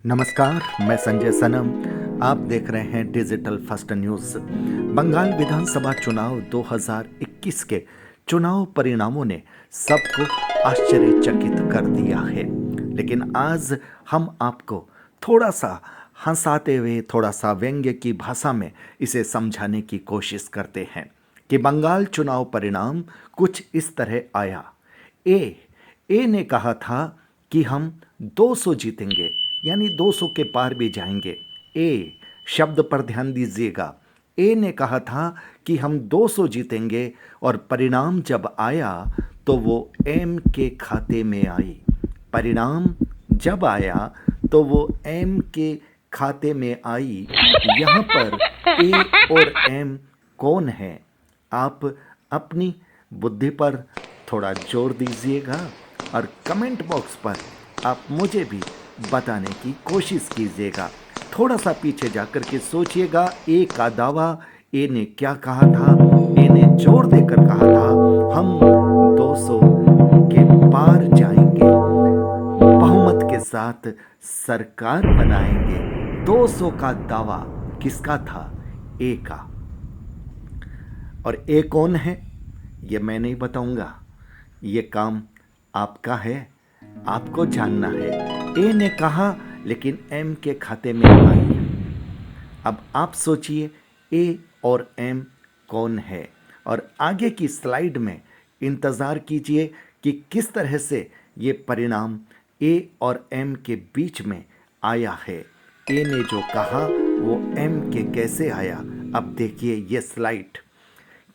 नमस्कार, मैं संजय सनम। आप देख रहे हैं डिजिटल फर्स्ट न्यूज़। बंगाल विधानसभा चुनाव 2021 के चुनाव परिणामों ने सबको आश्चर्यचकित कर दिया है। लेकिन आज हम आपको थोड़ा सा हंसाते हुए, थोड़ा सा व्यंग्य की भाषा में इसे समझाने की कोशिश करते हैं कि बंगाल चुनाव परिणाम कुछ इस तरह आया। ए ए ने कहा था कि हम 200 जीतेंगे, यानी 200 के पार भी जाएंगे। ए शब्द पर ध्यान दीजिएगा। ए ने कहा था कि हम 200 जीतेंगे और परिणाम जब आया तो वो एम के खाते में आई। परिणाम जब आया तो वो एम के खाते में आई। यहाँ पर ए और एम कौन है? आप अपनी बुद्धि पर थोड़ा जोर दीजिएगा और कमेंट बॉक्स पर आप मुझे भी बताने की कोशिश कीजिएगा। थोड़ा सा पीछे जाकर के सोचिएगा, ए का दावा, ए ने क्या कहा था? ए ने जोर देकर कहा था हम 200 के पार जाएंगे, बहुमत के साथ सरकार बनाएंगे। 200 का दावा किसका था? ए का। और ए कौन है ये मैं नहीं बताऊंगा, ये काम आपका है, आपको जानना है। ए ने कहा लेकिन एम के खाते में आई। अब आप सोचिए ए और एम कौन है, और आगे की स्लाइड में इंतज़ार कीजिए कि किस तरह से ये परिणाम ए और एम के बीच में आया है। ए ने जो कहा वो एम के कैसे आया, अब देखिए ये स्लाइड।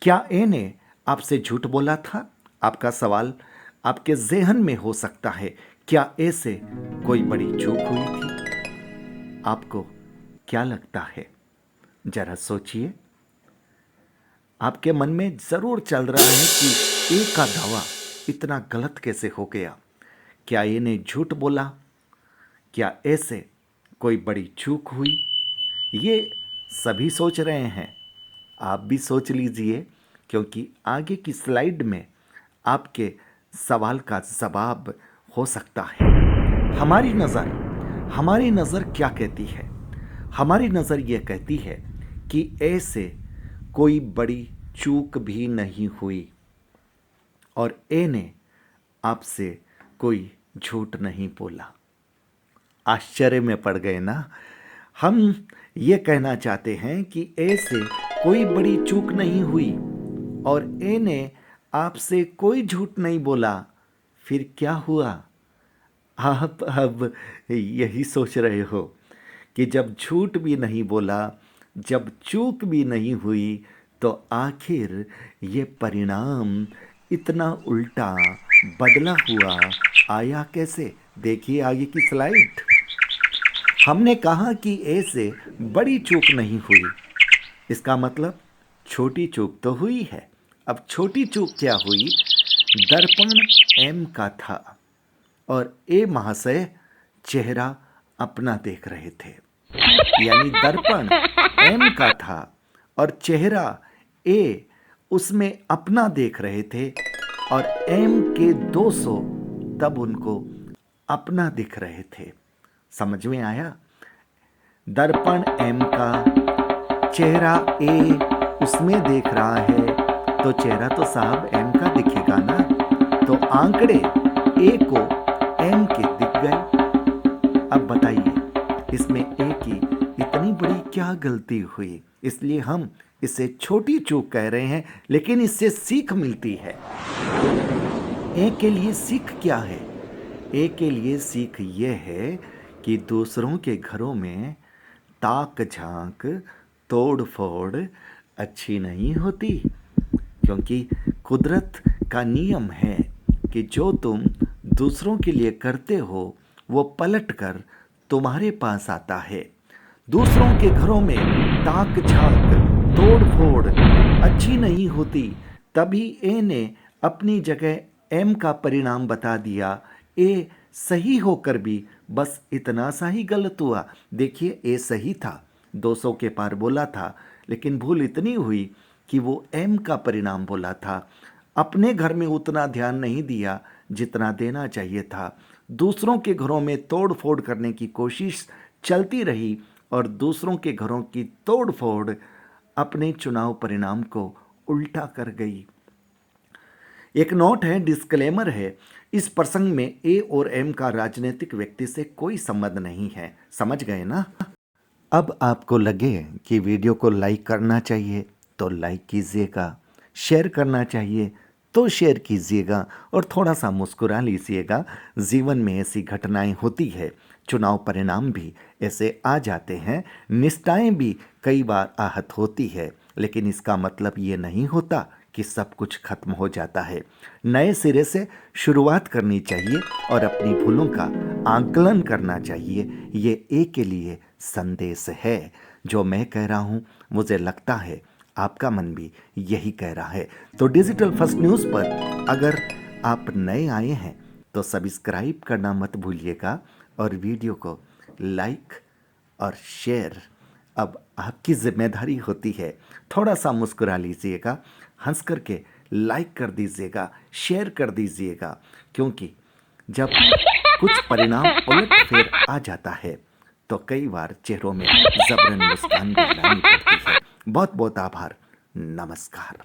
क्या ए ने आपसे झूठ बोला था? आपका सवाल आपके ज़हन में हो सकता है। क्या ए से कोई बड़ी चूक हुई थी? आपको क्या लगता है? जरा सोचिए। आपके मन में ज़रूर चल रहा है कि ए का दावा इतना गलत कैसे हो गया? क्या ए ने झूठ बोला? क्या ए से कोई बड़ी चूक हुई? ये सभी सोच रहे हैं। आप भी सोच लीजिए, क्योंकि आगे की स्लाइड में आपके सवाल का जवाब हो सकता है। हमारी नज़र क्या कहती है? हमारी नज़र ये कहती है कि ए से कोई बड़ी चूक भी नहीं हुई और ए ने आपसे कोई झूठ नहीं बोला। आश्चर्य में पड़ गए ना? हम ये कहना चाहते हैं कि ए से कोई बड़ी चूक नहीं हुई और ए ने आपसे कोई झूठ नहीं बोला। फिर क्या हुआ? आप अब यही सोच रहे हो कि जब झूठ भी नहीं बोला, जब चूक भी नहीं हुई, तो आखिर ये परिणाम इतना उल्टा बदला हुआ आया कैसे? देखिए आगे की स्लाइड। हमने कहा कि ए से बड़ी चूक नहीं हुई, इसका मतलब छोटी चूक तो हुई है। अब छोटी चूक क्या हुई? दर्पण एम का था और ए महाशय चेहरा अपना देख रहे थे। यानी दर्पण एम का था और चेहरा ए उसमें अपना देख रहे थे, और एम के 200 तब उनको अपना दिख रहे थे। समझ में आया? दर्पण एम का, चेहरा ए उसमें देख रहा है, तो चेहरा तो साहब एम का दिखेगा ना। तो आंकड़े ए को एम के दिख गए। अब बताइए इसमें ए की इतनी बड़ी क्या गलती हुई? इसलिए हम इसे छोटी चूक कह रहे हैं, लेकिन इससे सीख मिलती है। ए के लिए सीख क्या है? ए के लिए सीख ये है कि दूसरों के घरों में ताक झांक, तोड़ फोड़ अच्छी नहीं होती, क्योंकि कुदरत का नियम है कि जो तुम दूसरों के लिए करते हो वो पलट कर तुम्हारे पास आता है। दूसरों के घरों में ताक झांक, तोड़ फोड़ अच्छी नहीं होती। तभी ए ने अपनी जगह एम का परिणाम बता दिया। ए सही होकर भी बस इतना सा ही गलत हुआ। देखिए ए सही था, 200 के पार बोला था, लेकिन भूल इतनी हुई कि वो एम का परिणाम बोला था। अपने घर में उतना ध्यान नहीं दिया जितना देना चाहिए था। दूसरों के घरों में तोड़ फोड़ करने की कोशिश चलती रही और दूसरों के घरों की तोड़ फोड़ अपने चुनाव परिणाम को उल्टा कर गई। एक नोट है, डिस्क्लेमर है, इस प्रसंग में ए और एम का राजनीतिक व्यक्ति से कोई संबंध नहीं है। समझ गए ना? अब आपको लगे कि वीडियो को लाइक करना चाहिए तो लाइक कीजिएगा, शेयर करना चाहिए तो शेयर कीजिएगा और थोड़ा सा मुस्कुरा लीजिएगा। जीवन में ऐसी घटनाएं होती है, चुनाव परिणाम भी ऐसे आ जाते हैं, निष्ठाएं भी कई बार आहत होती है, लेकिन इसका मतलब ये नहीं होता कि सब कुछ खत्म हो जाता है। नए सिरे से शुरुआत करनी चाहिए और अपनी भूलों का आकलन करना चाहिए। ये एक के लिए संदेश है। जो मैं कह रहा हूँ, मुझे लगता है आपका मन भी यही कह रहा है। तो डिजिटल फर्स्ट न्यूज़ पर अगर आप नए आए हैं तो सब्सक्राइब करना मत भूलिएगा और वीडियो को लाइक और शेयर अब आपकी जिम्मेदारी होती है। थोड़ा सा मुस्कुरा लीजिएगा, हंस करके लाइक कर दीजिएगा, शेयर कर दीजिएगा, क्योंकि जब कुछ परिणाम उलट फेर आ जाता है तो कई बार चेहरों में जबरन मुस्कान भी लानी पड़ती है। बहुत बहुत आभार। नमस्कार।